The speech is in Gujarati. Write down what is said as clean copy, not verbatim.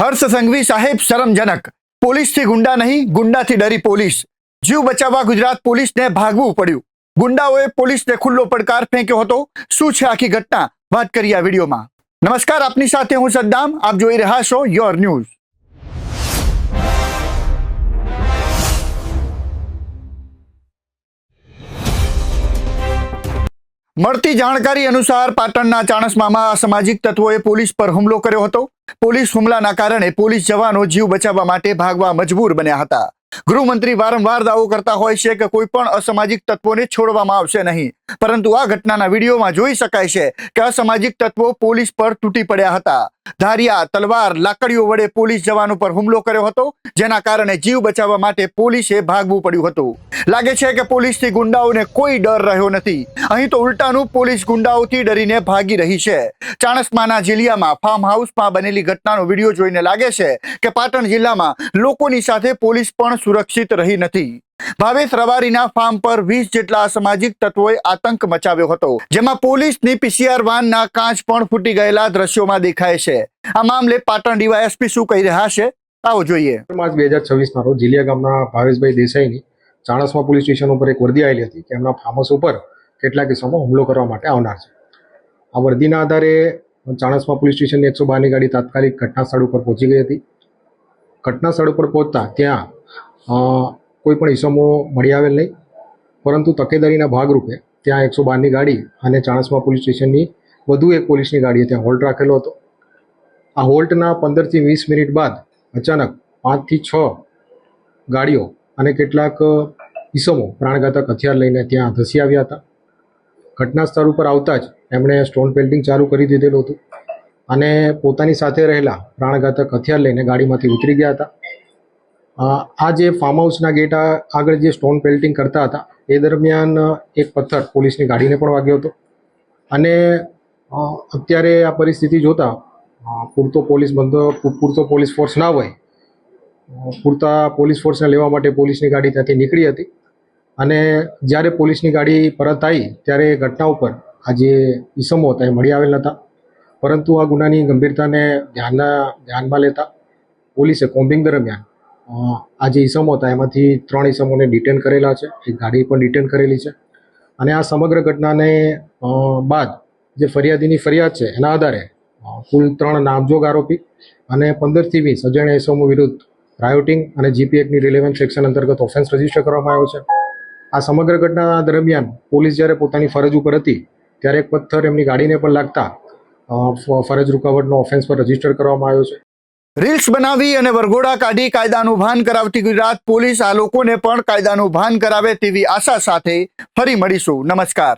હર્ષ સંઘવી સાહેબ શરમજનક. પોલીસથી ગુંડા નહીં, ગુંડાથી ડરી પોલીસ. જીવ બચાવવા ગુજરાત પોલીસને ભાગવું પડ્યું. ગુંડાઓએ પોલીસને ખુલ્લો પડકાર ફેંક્યો હતો. શું છે આખી ઘટના, વાત કરીએ આ વિડીયોમાં. નમસ્કાર, આપની સાથે હું સદ્દામ. આપ જોઈ રહ્યા છો યોર ન્યૂઝ. મળતી જાણકારી અનુસાર પાટણના ચાણસ્મામાં અસામાજિક તત્વોએ પોલીસ પર હુમલો કર્યો હતો. પોલીસ હુમલાના કારણે પોલીસ જવાનો જીવ બચાવવા માટે ભાગવા મજબૂર બન્યા હતા. ગૃહમંત્રી વારંવાર દાવો કરતા હોય છે કે કોઈ પણ અસામાજિક તત્વોને છોડવામાં આવશે નહીં, પરંતુ આ ઘટનાના વિડીયોમાં જોઈ શકાય છે કે અસામાજિક તત્વો પોલીસ પર તૂટી પડ્યા હતા. ધારિયા, તલવાર, લાકડીઓ વડે પોલીસ જવાનો પર હુમલો કર્યો હતો, જેના કારણે જીવ બચાવવા માટે પોલીસે ભાગવું પડ્યું હતું. લાગે છે કે પોલીસથી ગુંડાઓને કોઈ ડર રહ્યો નથી. અહીં તો ઉલટાનું, પોલીસ ગુંડાઓથી ડરીને ભાગી રહી છે. ચાણસ્માના જીલિયામાં ફાર્મ હાઉસમાં બનેલી ઘટનાનો વિડીયો જોઈને લાગે છે કે પાટણ જિલ્લામાં લોકોની સાથે પોલીસ પણ સુરક્ષિત રહી નથી. ભાવેશ રવારીના ફાર્મ પર 20 જેટલા અસામાજિક તત્વોએ આતંક મચાવ્યો હતો, જેમાં પોલીસની પીસીઆર વાનના કાચ પણ ફૂટી ગયેલા દ્રશ્યોમાં દેખાય છે. આ મામલે પાટણ ડીવાયએસપી શું કહી રહ્યા છે, આવો જોઈએ. માર્ચ 2026 ના રોજ જીલિયા ગામના ભાવેશભાઈ દેસાઈની ચાણસ્મા પોલીસ સ્ટેશન ઉપર એક વર્દી આવેલી હતી કે એમના ફાર્મ હાઉસ ઉપર કેટલાક કિસ્સામાં હુમલો કરવા માટે આવનાર છે. આ વર્દીના આધારે ચાણસ્મા પોલીસ સ્ટેશનની 112ની ગાડી તાત્કાલિક ઘટના સ્થળ ઉપર પહોંચી ગઈ હતી. ઘટના સ્થળ ઉપર પહોંચતા ત્યાં કોઈ પણ ઇસમો મળી આવેલ નહીં, પરંતુ તકેદારીના ભાગરૂપે ત્યાં 112ની ગાડી અને ચાણસ્મા પોલીસ સ્ટેશનની વધુ એક પોલીસની ગાડીએ ત્યાં હોલ્ટ રાખેલો હતો. આ હોલ્ટના 15 થી 20 મિનિટ બાદ અચાનક 5 થી 6 ગાડીઓ અને કેટલાક ઇસમો પ્રાણઘાતક હથિયાર લઈને ત્યાં ધસી આવ્યા હતા. ઘટના સ્થળ ઉપર આવતા જ એમણે સ્ટોન પેલ્ટિંગ ચાલુ કરી દીધેલું હતું અને પોતાની સાથે રહેલા પ્રાણઘાતક હથિયાર લઈને ગાડીમાંથી ઉતરી ગયા હતા. આ જે ફાર્મ હાઉસના ગેટ આગળ જે સ્ટોન પેલ્ટિંગ કરતા હતા એ દરમિયાન એક પથ્થર પોલીસની ગાડીને પણ વાગ્યો હતો. અને અત્યારે આ પરિસ્થિતિ જોતા પૂરતો પોલીસ ફોર્સ ના હોય, પૂરતા પોલીસ ફોર્સને લેવા માટે પોલીસની ગાડી ત્યાંથી નીકળી હતી. અને જ્યારે પોલીસની ગાડી પરત આવી ત્યારે ઘટના ઉપર આ જે ઇસમો હતા એ મળી આવેલ નહોતા, પરંતુ આ ગુનાની ગંભીરતાને ધ્યાનમાં લેતા પોલીસે કોમ્બિંગ દરમિયાન આ જે ઇસમો હતા એમાંથી 3 ઇસમોને ડિટેન કરેલા છે, એક ગાડી પણ ડિટેન કરેલી છે. અને આ સમગ્ર ઘટનાને બાદ જે ફરિયાદીની ફરિયાદ છે એના આધારે કુલ 3 નામજોગ આરોપી અને 15 થી 20 અજાણ્યા ઇસમો વિરુદ્ધ રાયોટિંગ અને જીપી એક્ટની રિલેવન્ટ સેક્શન અંતર્ગત ઓફેન્સ રજીસ્ટર કરવામાં આવ્યો છે. આ સમગ્ર ઘટના દરમિયાન પોલીસ જ્યારે પોતાની ફરજ ઉપર હતી ત્યારે એક પથ્થર એમની ગાડીને પણ લાગતા ફરજ રૂકાવટનો ઓફેન્સ પર રજીસ્ટર કરવામાં આવ્યો છે. રીલ્સ બનાવી અને વરઘોડા કાઢી કાયદાનું ભાન કરાવતી ગુજરાત પોલીસ આ લોકોને પણ કાયદાનું ભાન કરાવે તેવી આશા સાથે ફરી મળીશું. નમસ્કાર.